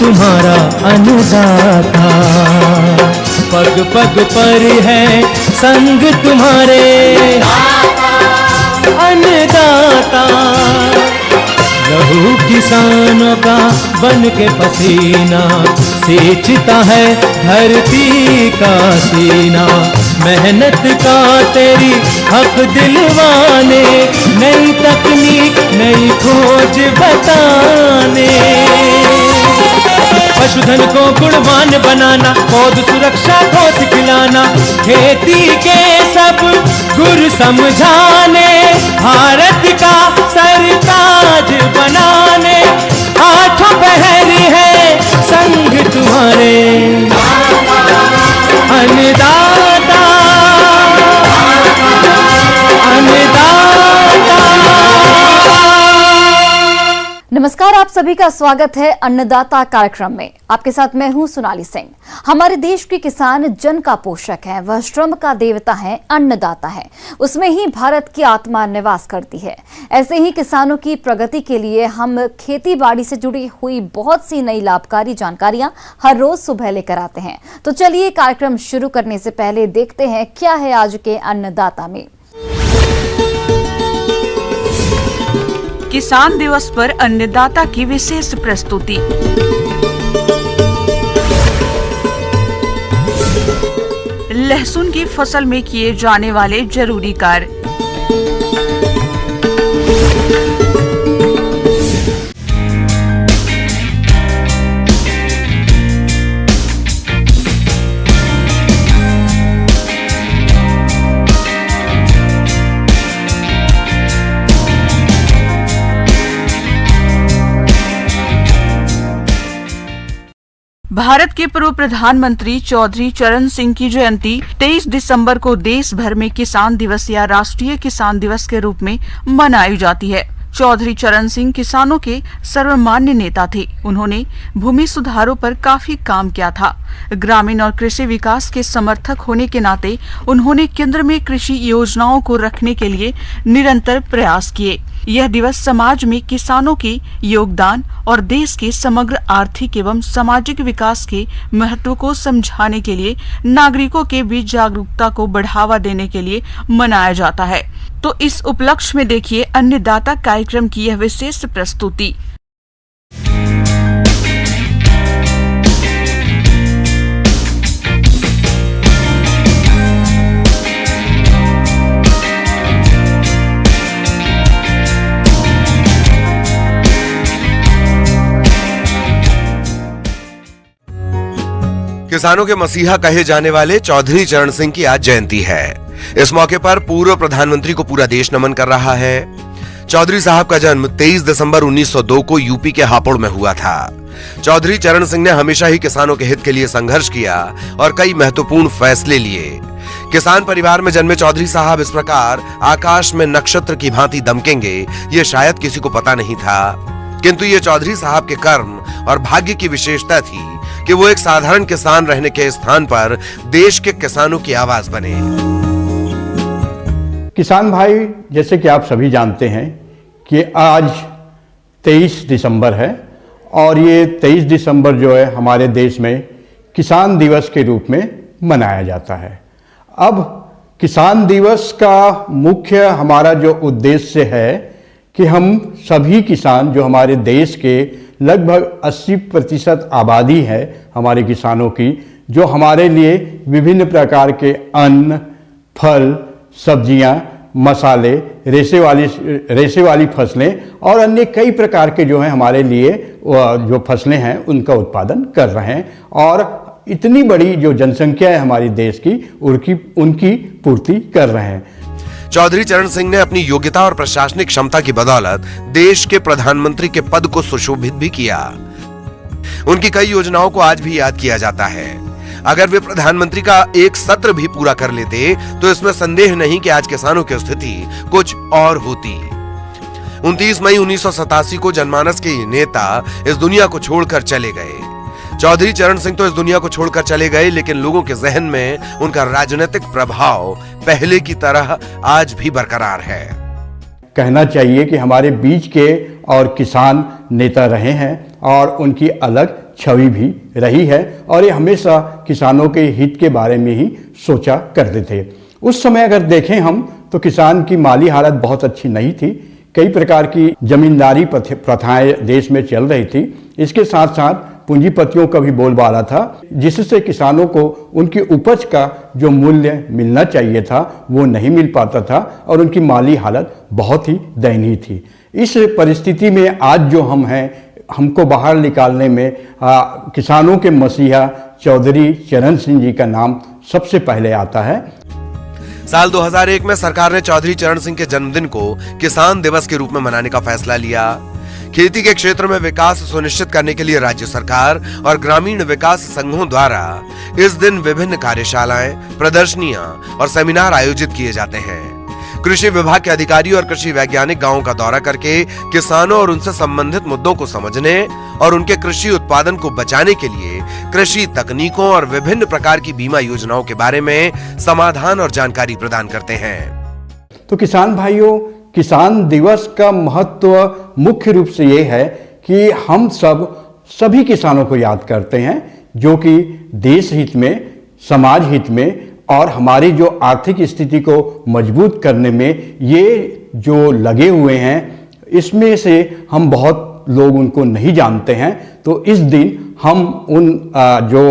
तुम्हारा अन्नदाता, पग पग पर है संग तुम्हारे अन्नदाता। लहू किसानों का बन के पसीना सींचता है धरती का सीना। मेहनत का तेरी हक दिलवाने, नई तकनीक नई खोज बताने। पशुधन को गुणवान बनाना, पौध सुरक्षा को सिखलाना, खेती के सब गुर समझाने, भारत का सरताज बनाने। आठों पहर है संग तुम्हारे अन्नदाता, अन्नदाता। नमस्कार, आप सभी का स्वागत है अन्नदाता कार्यक्रम में। आपके साथ मैं हूं सोनाली सिंह। हमारे देश के किसान जन का पोषक है, वह श्रम का देवता है, अन्नदाता है। उसमें ही भारत की आत्मा निवास करती है। ऐसे ही किसानों की प्रगति के लिए हम खेती बाड़ी से जुड़ी हुई बहुत सी नई लाभकारी जानकारियां हर रोज सुबह लेकर आते हैं। तो चलिए कार्यक्रम शुरू करने से पहले देखते हैं क्या है आज के अन्नदाता में। किसान दिवस पर अन्नदाता की विशेष प्रस्तुति। लहसुन की फसल में किए जाने वाले जरूरी कार्य। भारत के पूर्व प्रधानमंत्री चौधरी चरण सिंह की जयंती 23 दिसंबर को देश भर में किसान दिवस या राष्ट्रीय किसान दिवस के रूप में मनाई जाती है। चौधरी चरण सिंह किसानों के सर्वमान्य नेता थे। उन्होंने भूमि सुधारों पर काफी काम किया था। ग्रामीण और कृषि विकास के समर्थक होने के नाते उन्होंने केंद्र में कृषि योजनाओं को रखने के लिए निरंतर प्रयास किए। यह दिवस समाज में किसानों के योगदान और देश के समग्र आर्थिक एवं सामाजिक विकास के महत्व को समझाने के लिए नागरिकों के बीच जागरूकता को बढ़ावा देने के लिए मनाया जाता है। तो इस उपलक्ष्य में देखिए अन्नदाता कार्यक्रम की यह विशेष प्रस्तुति। किसानों के मसीहा कहे जाने वाले चौधरी चरण सिंह की आज जयंती है। इस मौके पर पूर्व प्रधानमंत्री को पूरा देश नमन कर रहा है। चौधरी साहब का जन्म 23 दिसंबर 1902 को यूपी के हापुड़ में हुआ था। चौधरी चरण सिंह ने हमेशा ही किसानों के हित के लिए संघर्ष किया और कई महत्वपूर्ण फैसले लिए। किसान परिवार में जन्मे चौधरी साहब इस प्रकार आकाश में नक्षत्र की भांति दमकेंगे, ये शायद किसी को पता नहीं था। किंतु ये चौधरी साहब के कर्म और भाग्य की विशेषता थी कि वो एक साधारण किसान रहने के स्थान पर देश के किसानों की आवाज बने। किसान भाई, जैसे कि आप सभी जानते हैं कि आज 23 दिसंबर है और ये 23 दिसंबर जो है हमारे देश में किसान दिवस के रूप में मनाया जाता है। अब किसान दिवस का मुख्य हमारा जो उद्देश्य है कि हम सभी किसान जो हमारे देश के लगभग 80% आबादी है हमारे किसानों की, जो हमारे लिए विभिन्न प्रकार के अन्न, फल, सब्जियां, मसाले, रेशे वाली फसलें और अन्य कई प्रकार के जो हैं हमारे लिए जो फसलें हैं उनका उत्पादन कर रहे हैं और इतनी बड़ी जो जनसंख्या है हमारी देश की उनकी पूर्ति कर रहे हैं। चौधरी चरण सिंह ने अपनी योग्यता और प्रशासनिक क्षमता की बदौलत देश के प्रधानमंत्री के पद को सुशोभित भी किया। उनकी कई योजनाओं को आज भी याद किया जाता है। अगर वे प्रधानमंत्री का एक सत्र भी पूरा कर लेते तो इसमें संदेह नहीं कि आज किसानों की स्थिति कुछ और होती। 29 मई 1987 को जनमानस के नेता इस दुनिया को छोड़कर चले गए। चौधरी चरण सिंह तो इस दुनिया को छोड़कर चले गए, लेकिन लोगों के जहन में उनका राजनीतिक प्रभाव पहले की तरह आज भी बरकरार है। कहना चाहिए कि हमारे बीच के और किसान नेता रहे हैं और उनकी अलग छवि भी रही है और ये हमेशा किसानों के हित के बारे में ही सोचा करते थे। उस समय अगर देखें हम तो किसान की माली हालत बहुत अच्छी नहीं थी। कई प्रकार की जमींदारी प्रथाएं देश में चल रही थी। इसके साथ साथ पूंजीपतियों का भी बोलबाला था, जिससे किसानों को उनकी उपज का जो मूल्य मिलना चाहिए था वो नहीं मिल पाता था और उनकी माली हालत बहुत ही दयनीय थी। इस परिस्थिति में आज जो हम हैं, हमको बाहर निकालने में किसानों के मसीहा चौधरी चरण सिंह जी का नाम सबसे पहले आता है। साल 2001 में सरकार ने चौधरी चरण सिंह के जन्मदिन को किसान दिवस के रूप में मनाने का फैसला लिया। खेती के क्षेत्र में विकास सुनिश्चित करने के लिए राज्य सरकार और ग्रामीण विकास संघों द्वारा इस दिन विभिन्न कार्यशालाएं, प्रदर्शनियां और सेमिनार आयोजित किए जाते हैं। कृषि विभाग के अधिकारी और कृषि वैज्ञानिक गांवों का दौरा करके किसानों और उनसे संबंधित मुद्दों को समझने और उनके कृषि उत्पादन को बचाने के लिए कृषि तकनीकों और विभिन्न प्रकार की बीमा योजनाओं के बारे में समाधान और जानकारी प्रदान करते हैं। तो किसान भाइयों, किसान दिवस का महत्व मुख्य रूप से ये है कि हम सभी किसानों को याद करते हैं जो कि देश हित में, समाज हित में और हमारी जो आर्थिक स्थिति को मजबूत करने में ये जो लगे हुए हैं, इसमें से हम बहुत लोग उनको नहीं जानते हैं। तो इस दिन हम उन जो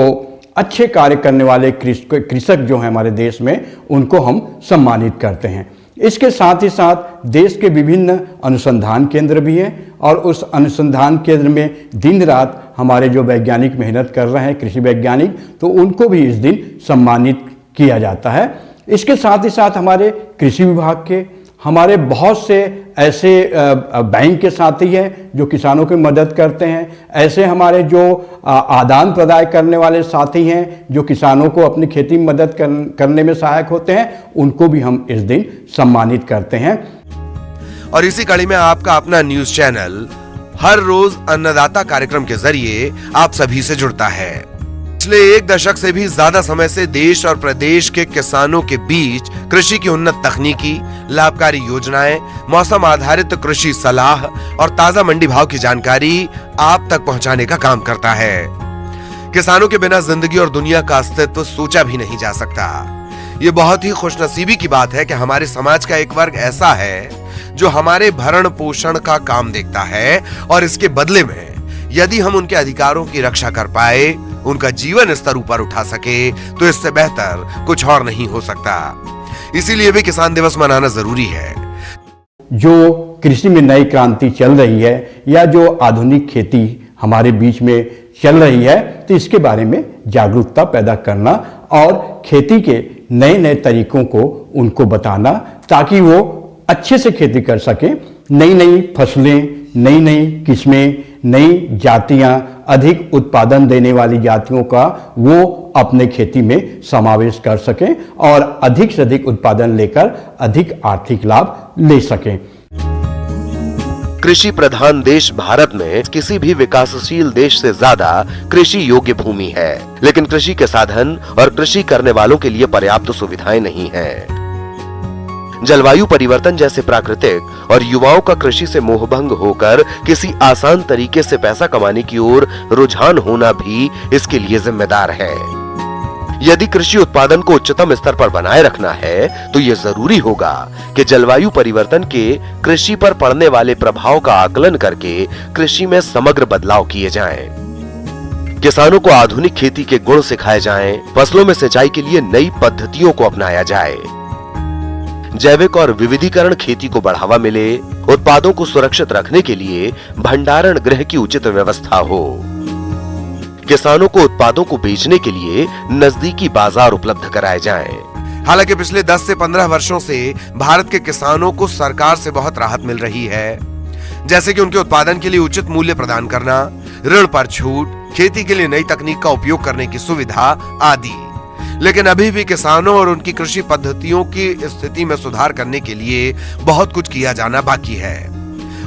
अच्छे कार्य करने वाले कृषक जो हैं हमारे देश में, उनको हम सम्मानित करते हैं। इसके साथ ही साथ देश के विभिन्न अनुसंधान केंद्र भी हैं और उस अनुसंधान केंद्र में दिन रात हमारे जो वैज्ञानिक मेहनत कर रहे हैं, कृषि वैज्ञानिक, तो उनको भी इस दिन सम्मानित किया जाता है। इसके साथ ही साथ हमारे कृषि विभाग के हमारे बहुत से ऐसे बैंक के साथी हैं जो किसानों की मदद करते हैं। ऐसे हमारे जो आदान प्रदान करने वाले साथी हैं जो किसानों को अपनी खेती में मदद करने में सहायक होते हैं, उनको भी हम इस दिन सम्मानित करते हैं। और इसी कड़ी में आपका अपना न्यूज चैनल हर रोज अन्नदाता कार्यक्रम के जरिए आप सभी से जुड़ता है। पिछले 1 दशक से भी ज्यादा समय से देश और प्रदेश के किसानों के बीच कृषि की उन्नत तकनीकी, लाभकारी योजनाएं, मौसम आधारित कृषि सलाह और ताजा मंडी भाव की जानकारी आप तक पहुंचाने का काम करता है। किसानों के बिना जिंदगी और दुनिया का अस्तित्व सोचा भी नहीं जा सकता। ये बहुत ही खुशनसीबी की बात है कि हमारे समाज का एक वर्ग ऐसा है जो हमारे भरण पोषण का काम देखता है और इसके बदले में यदि हम उनके अधिकारों की रक्षा कर पाए, उनका जीवन स्तर ऊपर उठा सके, तो इससे बेहतर कुछ और नहीं हो सकता। इसीलिए भी किसान दिवस मनाना जरूरी है। जो कृषि में नई क्रांति चल रही है या जो आधुनिक खेती हमारे बीच में चल रही है, तो इसके बारे में जागरूकता पैदा करना और खेती के नए नए तरीकों को उनको बताना ताकि वो अच्छे से खेती कर सकें। नई नई फसलें, नई नई किस्में, नई जातियां, अधिक उत्पादन देने वाली जातियों का वो अपने खेती में समावेश कर सकें और अधिक से अधिक उत्पादन लेकर अधिक आर्थिक लाभ ले सकें। कृषि प्रधान देश भारत में किसी भी विकासशील देश से ज्यादा कृषि योग्य भूमि है, लेकिन कृषि के साधन और कृषि करने वालों के लिए पर्याप्त सुविधाएं नहीं हैं। जलवायु परिवर्तन जैसे प्राकृतिक और युवाओं का कृषि से मोहभंग होकर किसी आसान तरीके से पैसा कमाने की ओर रुझान होना भी इसके लिए जिम्मेदार है। यदि कृषि उत्पादन को उच्चतम स्तर पर बनाए रखना है, तो यह जरूरी होगा कि जलवायु परिवर्तन के कृषि पर पड़ने वाले प्रभाव का आकलन करके कृषि में समग्र बदलाव किए जाएं। किसानों को आधुनिक खेती के गुण सिखाए जाएं, फसलों में सिंचाई के लिए नई पद्धतियों को अपनाया जाए, जैविक और विविधीकरण खेती को बढ़ावा मिले, उत्पादों को सुरक्षित रखने के लिए भंडारण गृह की उचित व्यवस्था हो, किसानों को उत्पादों को बेचने के लिए नजदीकी बाजार उपलब्ध कराए जाएं। हालांकि पिछले 10 से 15 वर्षों से भारत के किसानों को सरकार से बहुत राहत मिल रही है, जैसे कि उनके उत्पादन के लिए उचित मूल्य प्रदान करना, ऋण पर छूट, खेती के लिए नई तकनीक का उपयोग करने की सुविधा आदि। लेकिन अभी भी किसानों और उनकी कृषि पद्धतियों की स्थिति में सुधार करने के लिए बहुत कुछ किया जाना बाकी है।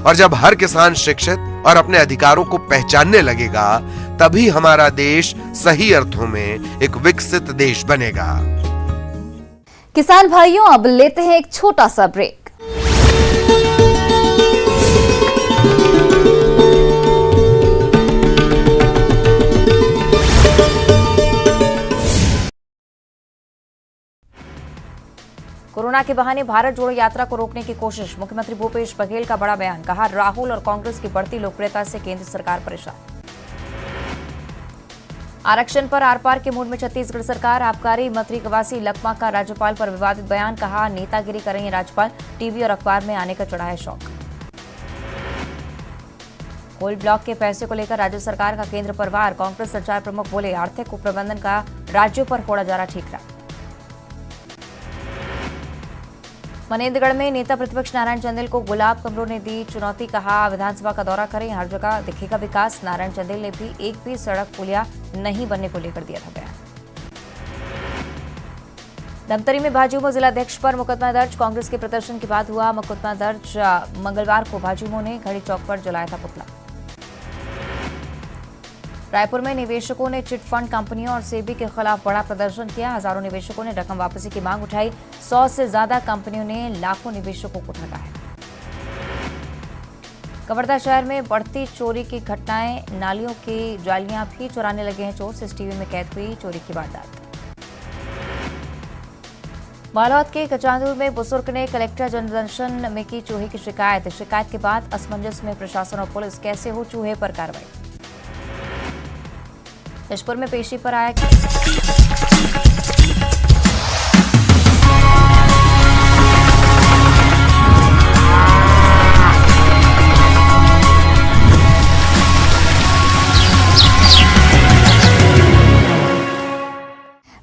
और जब हर किसान शिक्षित और अपने अधिकारों को पहचानने लगेगा, तभी हमारा देश सही अर्थों में एक विकसित देश बनेगा। किसान भाइयों, अब लेते हैं एक छोटा सा ब्रेक। कोरोना के बहाने भारत जोड़ो यात्रा को रोकने की कोशिश। मुख्यमंत्री भूपेश बघेल का बड़ा बयान, कहा राहुल और कांग्रेस की बढ़ती लोकप्रियता से केंद्र सरकार परेशान। आरक्षण पर आर पार के मूड में छत्तीसगढ़ सरकार। आबकारी मंत्री कवासी लखमा का राज्यपाल पर विवादित बयान, कहा नेतागिरी करेंगे राज्यपाल, टीवी और अखबार में आने का चढ़ा है शौक। कोल ब्लॉक के पैसे को लेकर राज्य सरकार का केंद्र पर वार। कांग्रेस संचार प्रमुख बोले आर्थिक कुप्रबंधन का राज्यों पर फोड़ा जा रहा ठीकरा। मनेन्द्रगढ़ में नेता प्रतिपक्ष नारायण चंदेल को गुलाब कमरों ने दी चुनौती, कहा विधानसभा का दौरा करें, हर जगह दिखेगा विकास। नारायण चंदेल ने भी एक भी सड़क पुलिया नहीं बनने को लेकर दिया था बयान। धमतरी में भाजयुमो जिलाध्यक्ष पर मुकदमा दर्ज। कांग्रेस के प्रदर्शन के बाद हुआ मुकदमा दर्ज। मंगलवार को भाजयुमो ने घड़ी चौक पर जलाया था पुतला। रायपुर में निवेशकों ने चिटफंड कंपनियों और सेबी के खिलाफ बड़ा प्रदर्शन किया। हजारों निवेशकों ने रकम वापसी की मांग उठाई। 100 से ज्यादा कंपनियों ने लाखों निवेशकों को ठगा है। कवर्धा शहर में बढ़ती चोरी की घटनाएं, नालियों की जालियां भी चुराने लगे हैं चोर। सीसीटीवी में कैद हुई चोरी की वारदात। बालोद के कचांदूर में बुजुर्ग ने कलेक्टर जनदर्शन में की चूहे की शिकायत। शिकायत के बाद असमंजस में प्रशासन और पुलिस, कैसे हो चूहे पर कार्रवाई। जशपुर में पेशी पर आया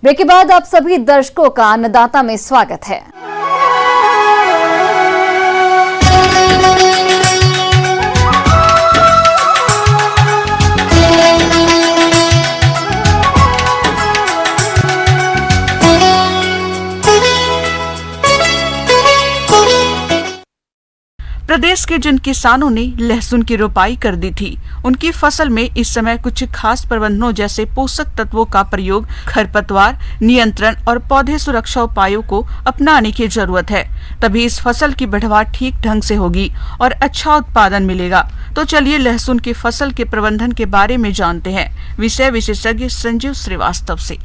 ब्रेक के बाद आप सभी दर्शकों का अन्नदाता में स्वागत है। प्रदेश के जिन किसानों ने लहसुन की रोपाई कर दी थी, उनकी फसल में इस समय कुछ खास प्रबंधनों जैसे पोषक तत्वों का प्रयोग, खरपतवार नियंत्रण और पौधे सुरक्षा उपायों को अपनाने की जरूरत है। तभी इस फसल की बढ़वार ठीक ढंग से होगी और अच्छा उत्पादन मिलेगा। तो चलिए लहसुन की फसल के प्रबंधन के बारे में जानते हैं विषय विशेषज्ञ संजीव श्रीवास्तव से।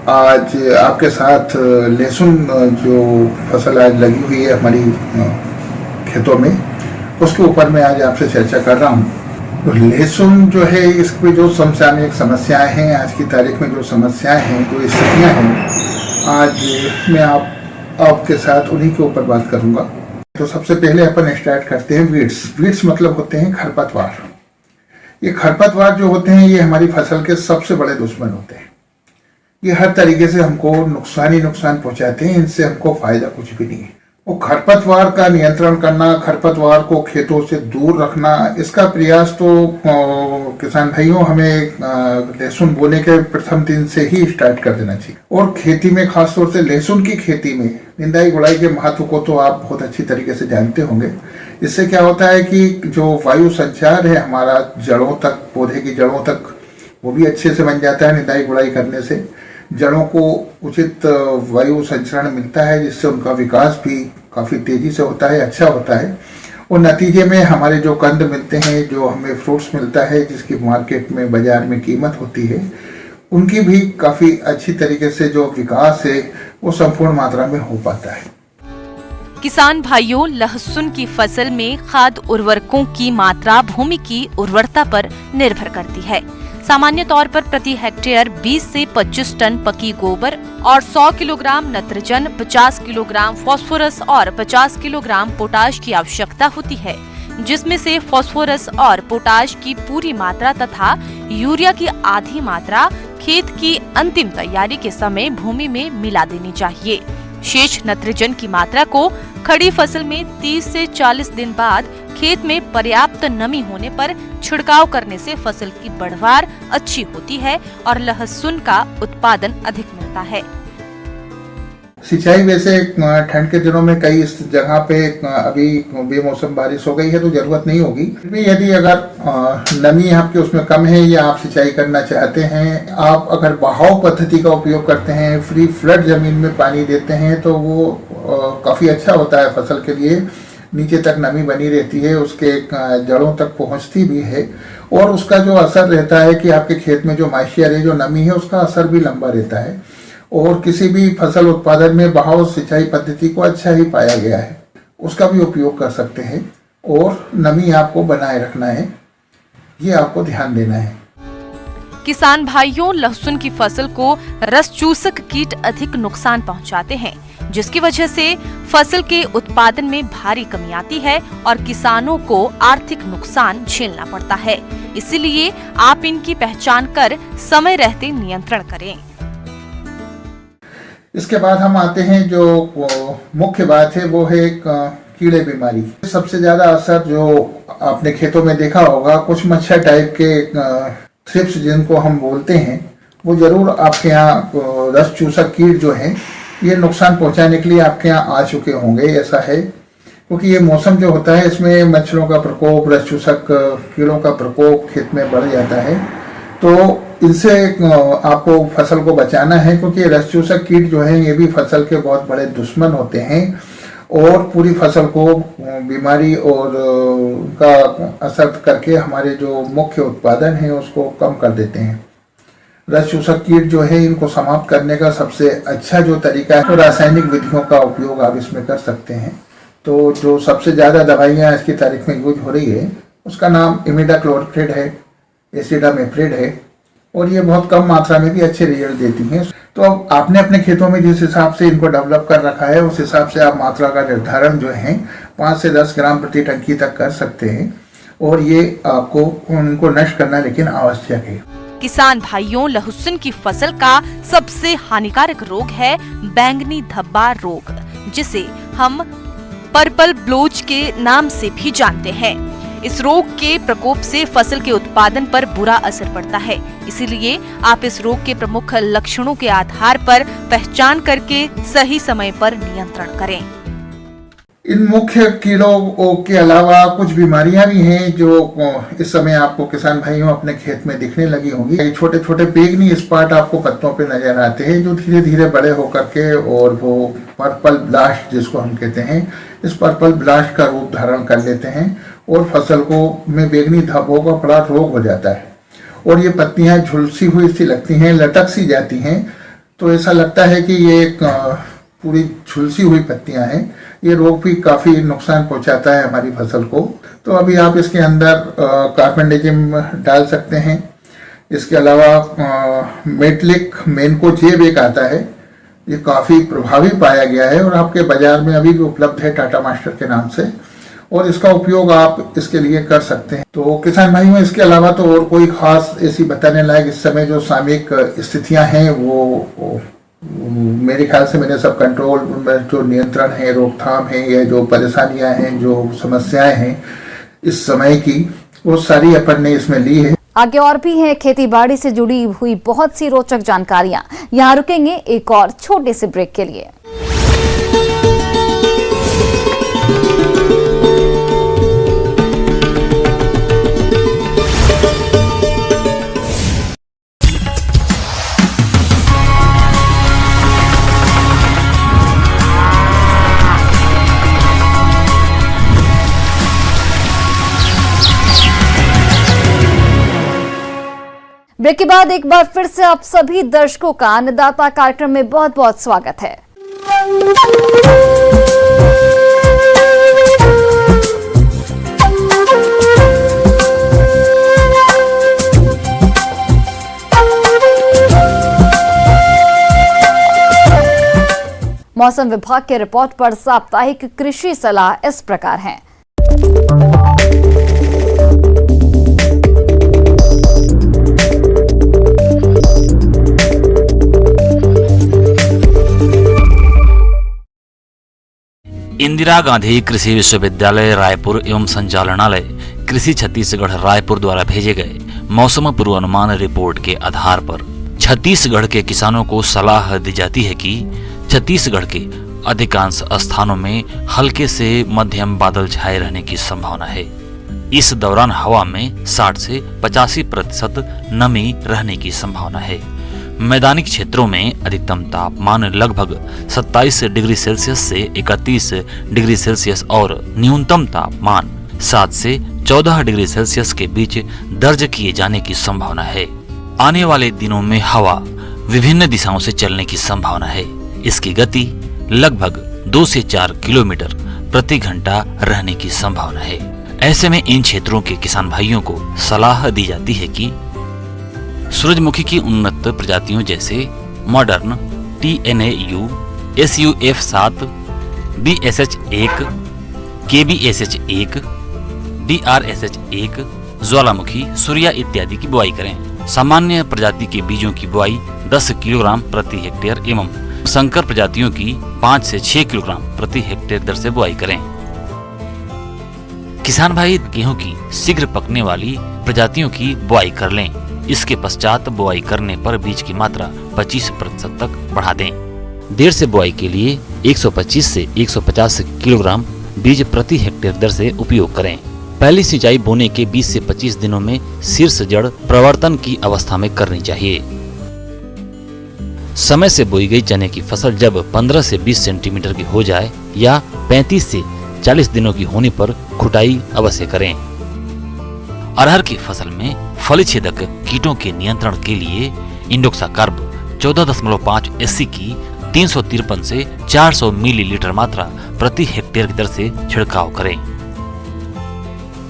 आज आपके साथ लहसुन जो फसल आज लगी हुई है हमारी खेतों में, उसके ऊपर मैं आज आपसे चर्चा कर रहा हूँ। तो लहसुन जो है, इसकी जो समसामयिक समस्याएं हैं, आज की तारीख में जो समस्याएं हैं, जो स्थितियां हैं, आज मैं आपके साथ उन्हीं के ऊपर बात करूंगा। तो सबसे पहले अपन स्टार्ट करते हैं वीड्स। वीड्स मतलब होते हैं खरपतवार। ये खरपतवार जो होते हैं, ये हमारी फसल के सबसे बड़े दुश्मन होते हैं। ये हर तरीके से हमको नुकसान ही नुकसान पहुंचाते हैं, इनसे हमको फायदा कुछ भी नहीं है। वो खरपतवार का नियंत्रण करना, खरपतवार को खेतों से दूर रखना, इसका प्रयास तो किसान भाइयों हमें लहसुन बोने के प्रथम दिन से ही स्टार्ट कर देना चाहिए। और खेती में, खासतौर से लहसुन की खेती में निंदाई गुड़ाई के महत्व को तो आप बहुत अच्छी तरीके से जानते होंगे। इससे क्या होता है कि जो वायु संचार है हमारा जड़ों तक, पौधे की जड़ों तक, वो भी अच्छे से बन जाता है। निंदाई गुड़ाई करने से जड़ों को उचित वायु संचरण मिलता है, जिससे उनका विकास भी काफ़ी तेजी से होता है, अच्छा होता है। और नतीजे में हमारे जो कंद मिलते हैं, जो हमें फ्रूट्स मिलता है, जिसकी मार्केट में, बाजार में कीमत होती है, उनकी भी काफ़ी अच्छी तरीके से जो विकास है वो संपूर्ण मात्रा में हो पाता है। किसान भाइयों, लहसुन की फसल में खाद उर्वरकों की मात्रा भूमि की उर्वरता पर निर्भर करती है। सामान्य तौर पर प्रति हेक्टेयर 20 से 25 टन पकी गोबर और 100 किलोग्राम नत्रजन, 50 किलोग्राम फास्फोरस और 50 किलोग्राम पोटाश की आवश्यकता होती है, जिसमें से फास्फोरस और पोटाश की पूरी मात्रा तथा यूरिया की आधी मात्रा खेत की अंतिम तैयारी के समय भूमि में मिला देनी चाहिए। शेष नत्रजन की मात्रा को खड़ी फसल में 30 से 40 दिन बाद खेत में पर्याप्त नमी होने पर छिड़काव करने से फसल की बढ़वार अच्छी होती है और लहसुन का उत्पादन अधिक मिलता है। सिंचाई वैसे ठंड के दिनों में कई जगह पे अभी बेमौसम बारिश हो गई है तो जरूरत नहीं होगी। यदि अगर नमी आपके उसमें कम है या आप सिंचाई करना चाहते हैं, आप अगर बहाव पद्धति का उपयोग करते हैं, फ्री फ्लड जमीन में पानी देते हैं, तो वो काफ़ी अच्छा होता है फसल के लिए। नीचे तक नमी बनी रहती है, उसके जड़ों तक पहुंचती भी है, और उसका जो असर रहता है कि आपके खेत में जो मॉइस्चर है, जो नमी है, उसका असर भी लंबा रहता है। और किसी भी फसल उत्पादन में बहाव सिंचाई पद्धति को अच्छा ही पाया गया है, उसका भी उपयोग कर सकते हैं। और नमी आपको बनाए रखना है, ये आपको ध्यान देना है। किसान भाइयों, लहसुन की फसल को रस चूसक कीट अधिक नुकसान पहुंचाते हैं, जिसकी वजह से फसल के उत्पादन में भारी कमी आती है और किसानों को आर्थिक नुकसान झेलना पड़ता है। इसीलिए आप इनकी पहचान कर समय रहते नियंत्रण करें। इसके बाद हम आते हैं, जो मुख्य बात है वो है कीड़े बीमारी। सबसे ज्यादा असर जो आपने खेतों में देखा होगा, कुछ मच्छर टाइप के थ्रिप्स जिनको हम बोलते हैं, वो जरूर आपके यहाँ रस चूसक कीट जो है ये नुकसान पहुंचाने के लिए आपके यहाँ आ चुके होंगे। ऐसा है क्योंकि ये मौसम जो होता है इसमें मच्छरों का प्रकोप, रस चूसक कीड़ों का प्रकोप खेत में बढ़ जाता है। तो इनसे आपको फसल को बचाना है, क्योंकि रस चूसक कीट जो है ये भी फसल के बहुत बड़े दुश्मन होते हैं और पूरी फसल को बीमारी और का असर करके हमारे जो मुख्य उत्पादन है उसको कम कर देते हैं। रस चूसक कीट जो है इनको समाप्त करने का सबसे अच्छा जो तरीका है, तो रासायनिक विधियों का उपयोग आप इसमें कर सकते हैं। तो जो सबसे ज़्यादा दवाइयाँ इसकी तारीख में यूज हो रही है उसका नाम इमिडाक्लोप्रिड है, एसिडामेप्रिड है, और ये बहुत कम मात्रा में भी अच्छे रिजल्ट देती हैं। तो अब आपने अपने खेतों में जिस हिसाब से इनको डेवलप कर रखा है उस हिसाब से आप मात्रा का निर्धारण जो है 5 से 10 ग्राम प्रति टंकी तक कर सकते हैं, और ये आपको उनको नष्ट करना लेकिन आवश्यक है। किसान भाइयों, लहसुन की फसल का सबसे हानिकारक रोग है बैंगनी धब्बा रोग, जिसे हम पर्पल ब्लोच के नाम से भी जानते हैं। इस रोग के प्रकोप से फसल के उत्पादन पर बुरा असर पड़ता है। इसीलिए आप इस रोग के प्रमुख लक्षणों के आधार पर पहचान करके सही समय पर नियंत्रण करें। इन मुख्य कीड़ों के अलावा कुछ बीमारियां भी हैं जो इस समय आपको किसान भाइयों अपने खेत में दिखने लगी होंगी। छोटे छोटे बैंगनी स्पॉट आपको पत्तों पे नजर आते हैं, जो धीरे धीरे बड़े होकर के और वो पर्पल ब्लास्ट जिसको हम कहते हैं, इस पर्पल ब्लास्ट का रूप धारण कर लेते हैं और फसल को में बैंगनी धब्बों का बड़ा रोग हो जाता है। और ये पत्तियां झुलसी हुई सी लगती हैं, लटक सी जाती हैं, तो ऐसा लगता है कि ये एक पूरी झुलसी हुई पत्तियां हैं। ये रोग भी काफी नुकसान पहुंचाता है हमारी फसल को। तो अभी आप इसके अंदर कार्बेंडाजिम डाल सकते हैं। इसके अलावा मेटलिक मेनकोजेब एक आता है, ये काफी प्रभावी पाया गया है और आपके बाजार में अभी भी उपलब्ध है टाटा मास्टर के नाम से, और इसका उपयोग आप इसके लिए कर सकते हैं। तो किसान भाइयों, इसके अलावा तो और कोई खास ऐसी बताने लायक इस समय जो सामयिक स्थितियां हैं वो मेरे ख्याल से मैंने सब कंट्रोल, जो नियंत्रण है, रोकथाम है, या जो परेशानियां हैं, जो समस्याएं हैं इस समय की, वो सारी अपन ने इसमें ली है। आगे और भी है खेती बाड़ी से जुड़ी हुई बहुत सी रोचक जानकारियां। यहाँ रुकेंगे एक और छोटे से ब्रेक के लिए। ब्रेक के बाद एक बार फिर से आप सभी दर्शकों का अन्नदाता कार्यक्रम में बहुत बहुत स्वागत है। मौसम विभाग के रिपोर्ट पर साप्ताहिक कृषि सलाह इस प्रकार है। इंदिरा गांधी कृषि विश्वविद्यालय रायपुर एवं संचालनालय कृषि छत्तीसगढ़ रायपुर द्वारा भेजे गए मौसम पूर्वानुमान रिपोर्ट के आधार पर छत्तीसगढ़ के किसानों को सलाह दी जाती है कि छत्तीसगढ़ के अधिकांश स्थानों में हल्के से मध्यम बादल छाए रहने की संभावना है। इस दौरान हवा में 60 से 85% नमी रहने की संभावना है। मैदानी क्षेत्रों में अधिकतम तापमान लगभग 27 डिग्री सेल्सियस से 31 डिग्री सेल्सियस और न्यूनतम तापमान 7 से 14 डिग्री सेल्सियस के बीच दर्ज किए जाने की संभावना है। आने वाले दिनों में हवा विभिन्न दिशाओं से चलने की संभावना है। इसकी गति लगभग 2 से 4 किलोमीटर प्रति घंटा रहने की संभावना है। ऐसे में इन क्षेत्रों के किसान भाइयों को सलाह दी जाती है कि सूरजमुखी की उन्नत प्रजातियों जैसे modern TNAU, SUF7, BSH1, KBSH1, DRSH1, ज्वालामुखी, सूर्या इत्यादि की बुआई करें। सामान्य प्रजाति के बीजों की बुआई 10 किलोग्राम प्रति हेक्टेयर एवं संकर प्रजातियों की 5 से 6 किलोग्राम प्रति हेक्टेयर दर से बुआई करें। किसान भाई गेहूं की शीघ्र पकने वाली प्रजातियों की बुआई कर लें। इसके पश्चात बुआई करने पर बीज की मात्रा 25% तक बढ़ा दें। देर से बुआई के लिए 125 से 150 किलोग्राम बीज प्रति हेक्टेयर दर से उपयोग करें। पहली सिंचाई बोने के 20 से 25 दिनों में शीर्ष जड़ प्रवर्तन की अवस्था में करनी चाहिए। समय से बोई गई चने की फसल जब 15 से 20 सेंटीमीटर की हो जाए या 35 से 40 दिनों की होने पर खुटाई अवश्य करें। अरहर की फसल में फली छेदक कीटों के नियंत्रण के लिए इंडोक्साकार्ब 14.5 SC की 353 से 400 मिलीलीटर मात्रा प्रति हेक्टेयर की दर से छिड़काव करें।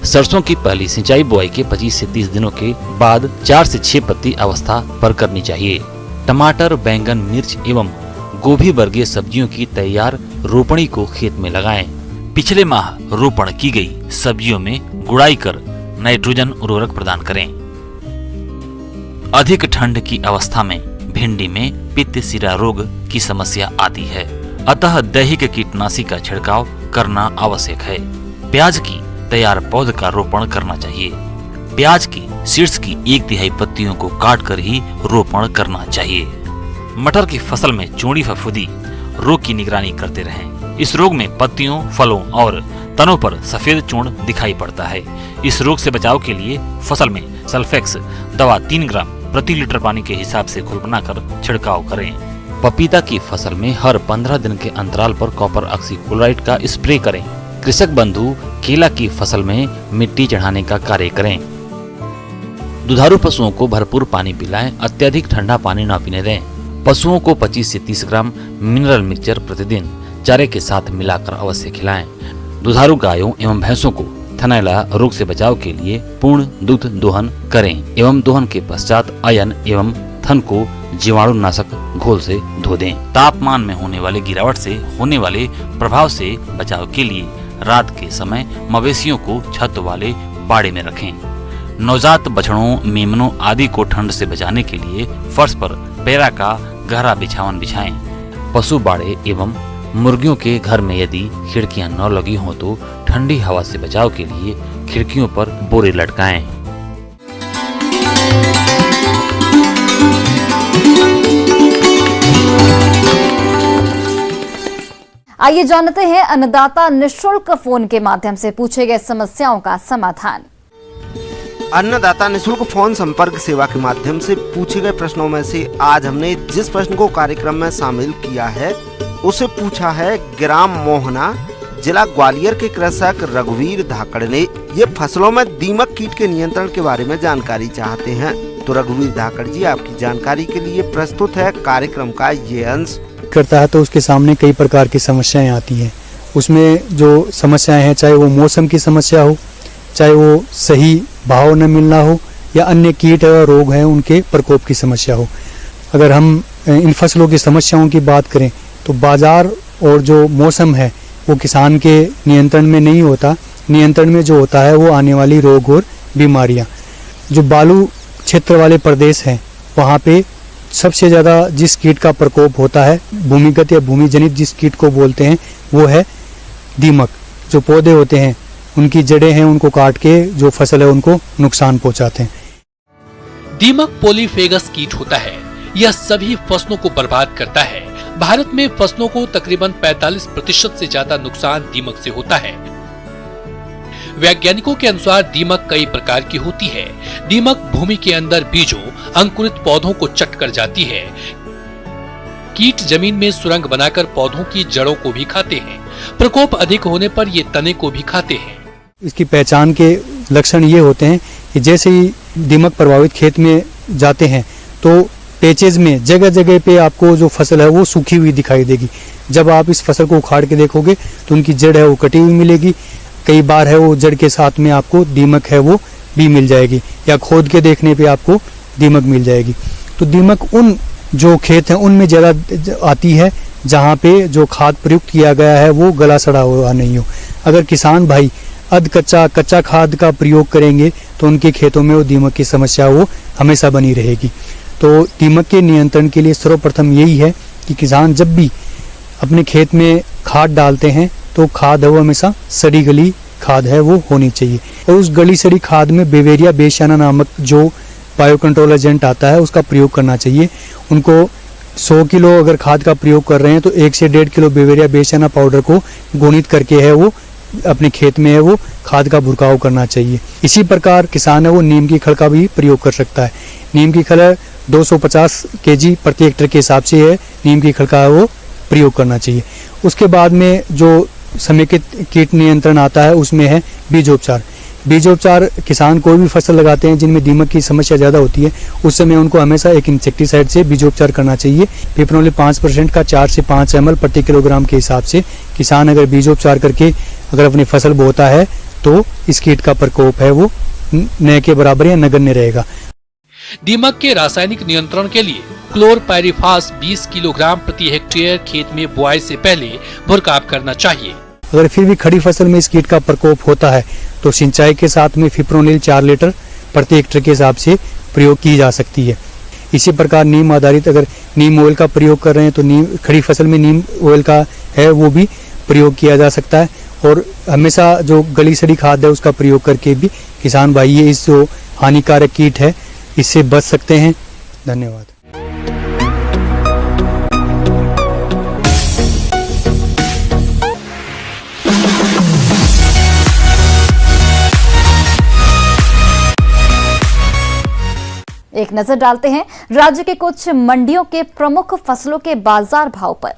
सरसों की पहली सिंचाई बुआई के 25 से 30 दिनों के बाद 4 से 6 पत्ती अवस्था पर करनी चाहिए। टमाटर, बैंगन, मिर्च एवं गोभी वर्गीय सब्जियों की तैयार रोपणी को खेत में लगाएं। पिछले माह रोपण की गई सब्जियों में गुड़ाई कर नाइट्रोजन उर्वरक प्रदान करें। अधिक ठंड की अवस्था में भिंडी में पित्त सिरा रोग की समस्या आती है, अतः दैहिक कीटनाशी का छिड़काव करना आवश्यक है। प्याज की तैयार पौध का रोपण करना चाहिए। प्याज की शीर्ष की 1/3 पत्तियों को काटकर ही रोपण करना चाहिए। मटर की फसल में चूड़ी फफूंदी रोग की निगरानी करते रहें। इस रोग में पत्तियों, फलों और तनों पर सफेद चूर्ण दिखाई पड़ता है। इस रोग से बचाव के लिए फसल में सल्फेक्स दवा 3 ग्राम प्रति लीटर पानी के हिसाब से घोल बनाकर छिड़काव करें। पपीता की फसल में हर 15 दिन के अंतराल पर कॉपर ऑक्सीक्लोराइड का स्प्रे करें। कृषक बंधु केला की फसल में मिट्टी चढ़ाने का कार्य करें। दुधारू पशुओं को भरपूर पानी पिलाएं, अत्यधिक ठंडा पानी न पीने दें। पशुओं को 25 से 30 ग्राम मिनरल मिक्सचर प्रतिदिन चारे के साथ मिलाकर अवश्य खिलाएं। दुधारू गायों एवं भैंसों को थनैला रोग से बचाव के लिए पूर्ण दूध दोहन करें एवं दोहन के पश्चात अयन एवं थन को जीवाणुनाशक घोल से धो दें। तापमान में होने वाली गिरावट से होने वाले प्रभाव से बचाव के लिए रात के समय मवेशियों को छत वाले बाड़े में रखें। नवजात बछड़ों, मेमनों आदि को ठंड से बचाने के लिए फर्श पर पेरा का गहरा बिछावन बिछाएं। पशु बाड़े एवं मुर्गियों के घर में यदि खिड़कियां न लगी हों तो ठंडी हवा से बचाव के लिए खिड़कियों पर बोरे लटकाएं। आइए जानते हैं अन्नदाता निःशुल्क फोन के माध्यम से पूछे गए समस्याओं का समाधान। अन्नदाता निःशुल्क फोन संपर्क सेवा के माध्यम से पूछे गए प्रश्नों में से आज हमने जिस प्रश्न को कार्यक्रम में शामिल किया है उसे पूछा है ग्राम मोहना, जिला ग्वालियर के कृषक रघुवीर धाकड़ ने। ये फसलों में दीमक कीट के नियंत्रण के बारे में जानकारी चाहते हैं। तो रघुवीर धाकड़ जी, आपकी जानकारी के लिए प्रस्तुत है कार्यक्रम का ये अंश। करता है तो उसके सामने कई प्रकार की समस्याएं आती हैं। उसमें जो समस्याएं हैं, चाहे वो मौसम की समस्या हो, चाहे वो सही भाव न मिलना हो, या अन्य कीट और रोग हैं उनके प्रकोप की समस्या हो। अगर हम इन फसलों की समस्याओं की बात करें तो बाजार और जो मौसम है वो किसान के नियंत्रण में नहीं होता। नियंत्रण में जो होता है वो आने वाली रोग और बीमारियां। जो बालू क्षेत्र वाले प्रदेश हैं वहाँ पे सबसे ज़्यादा जिस कीट का प्रकोप होता है, भूमिगत या भूमि जनित जिस कीट को बोलते हैं, वो है दीमक। जो पौधे होते हैं उनकी जड़ें हैं, उनको काट के जो फसल है उनको नुकसान पहुंचाते हैं। दीमक पॉलीफेगस कीट होता है। यह सभी फसलों को बर्बाद करता है। भारत में फसलों को तकरीबन 45% से ज्यादा नुकसान दीमक से होता है। वैज्ञानिकों के अनुसार दीमक कई प्रकार की होती है। दीमक भूमि के अंदर बीजों, अंकुरित पौधों को चट कर जाती है। कीट जमीन में सुरंग बनाकर पौधों की जड़ों को भी खाते हैं। प्रकोप अधिक होने पर ये तने को भी खाते हैं। इसकी पहचान के लक्षण ये होते हैं कि जैसे ही दीमक प्रभावित खेत में जाते हैं तो पेचेज में जगह जगह पे आपको जो फसल है वो सूखी हुई दिखाई देगी। जब आप इस फसल को उखाड़ के देखोगे तो उनकी जड़ है वो कटी हुई मिलेगी। कई बार है वो जड़ के साथ में आपको दीमक है वो भी मिल जाएगी, या खोद के देखने पे आपको दीमक मिल जाएगी। तो दीमक उन जो खेत हैं उनमें ज़्यादा आती है जहाँ पे जो खाद प्रयुक्त किया गया है वो गला सड़ा हुआ नहीं हो। अगर किसान भाई कच्चा खाद का प्रयोग करेंगे तो उनके खेतों में वो दीमक की समस्या वो हमेशा बनी रहेगी। तो दीमक के नियंत्रण के लिए सर्वप्रथम यही है कि किसान जब भी अपने खेत में खाद डालते हैं तो खाद है वो हमेशा सड़ी गली खाद है वो होनी चाहिए, और उस गली सड़ी खाद में बेवेरिया बेसियाना नामक जो बायो कंट्रोल एजेंट आता है उसका प्रयोग करना चाहिए। उनको 100 किलो अगर खाद का प्रयोग कर रहे हैं तो 1 से 1.5 किलो बेवेरिया बेसियाना पाउडर को गुणित करके है वो अपने खेत में है वो खाद का भुरकाव करना चाहिए। इसी प्रकार किसान है वो नीम की खल का भी प्रयोग कर सकता है। नीम की खल 250 केजी प्रति हेक्टेयर के हिसाब से है नीम की खल का वो प्रयोग करना चाहिए। उसके बाद में जो समेकित कीट नियंत्रण आता है उसमें है बीजोपचार। बीजोपचार किसान कोई भी फसल लगाते हैं जिनमें दीमक की समस्या ज़्यादा होती है उस समय उनको हमेशा एक इंसेक्टिसाइड से बीजोपचार करना चाहिए। पिपरोनिल 5% का 4 से 5 ml प्रति किलोग्राम के हिसाब से किसान अगर बीजोपचार करके अगर अपनी फसल बोता है तो इस कीट का प्रकोप है वो न के बराबर या नगण्य रहेगा। दीमक के रासायनिक नियंत्रण के लिए क्लोरपाइरिफास 20 किलोग्राम प्रति हेक्टेयर खेत में बुआई से पहले भुरकाव करना चाहिए। अगर फिर भी खड़ी फसल में इस कीट का प्रकोप होता है तो सिंचाई के साथ में फिप्रोनिल 4 लीटर प्रति हेक्टेयर के हिसाब से प्रयोग की जा सकती है। इसी प्रकार नीम आधारित अगर नीम ऑयल का प्रयोग कर रहे हैं तो नीम खड़ी फसल में नीम ऑयल का है वो भी प्रयोग किया जा सकता है, और हमेशा जो गली सड़ी खाद है उसका प्रयोग करके भी किसान भाई ये इस जो हानिकारक कीट है इससे बच सकते हैं। धन्यवाद। एक नजर डालते हैं राज्य के कुछ मंडियों के प्रमुख फसलों के बाजार भाव पर।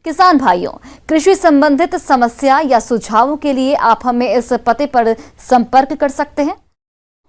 किसान भाइयों, कृषि संबंधित समस्या या सुझावों के लिए आप हमें इस पते पर संपर्क कर सकते हैं।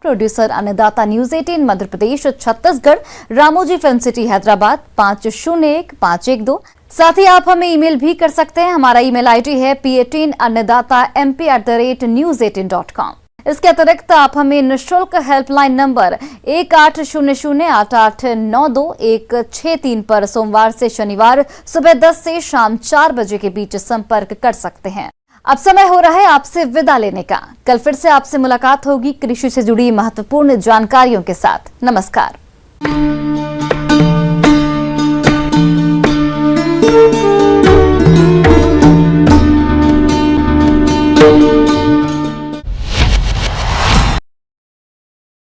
प्रोड्यूसर अन्नदाता news 18 Madhya Pradesh Chhattisgarh, Ramoji film city Hyderabad 501512। साथ ही आप हमें ईमेल भी कर सकते हैं। हमारा ईमेल आईडी है p18annadatamp@news18.com। इसके अतिरिक्त आप हमें निःशुल्क हेल्पलाइन नंबर 1800-8892-163 पर सोमवार से शनिवार सुबह 10 से शाम 4 बजे के बीच संपर्क कर सकते हैं। अब समय हो रहा है आपसे विदा लेने का। कल फिर से आपसे मुलाकात होगी कृषि से जुड़ी महत्वपूर्ण जानकारियों के साथ। नमस्कार।